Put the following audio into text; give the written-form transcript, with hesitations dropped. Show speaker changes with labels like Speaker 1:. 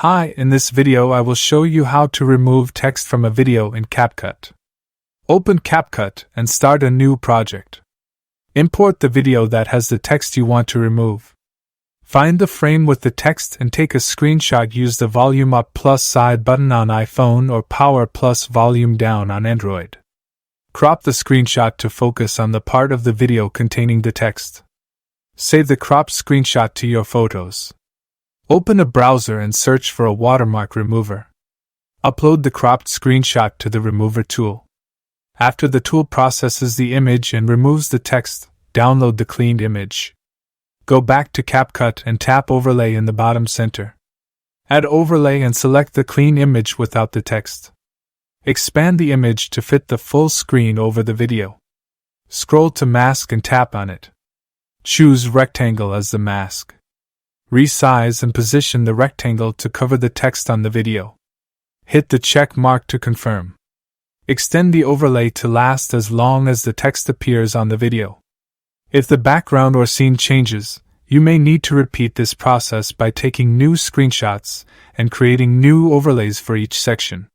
Speaker 1: Hi, in this video I will show you how to remove text from a video in CapCut. Open CapCut and start a new project. Import the video that has the text you want to remove. Find the frame with the text and take a screenshot. Use the volume up plus side button on iPhone or power plus volume down on Android. Crop the screenshot to focus on the part of the video containing the text. Save the cropped screenshot to your photos. Open a browser and search for a Watermark Remover. Upload the cropped screenshot to the Remover tool. After the tool processes the image and removes the text, download the cleaned image. Go back to CapCut and tap Overlay in the bottom center. Add Overlay and select the clean image without the text. Expand the image to fit the full screen over the video. Scroll to Mask and tap on it. Choose Rectangle as the mask. Resize and position the rectangle to cover the text on the video. Hit the check mark to confirm. Extend the overlay to last as long as the text appears on the video. If the background or scene changes, you may need to repeat this process by taking new screenshots and creating new overlays for each section.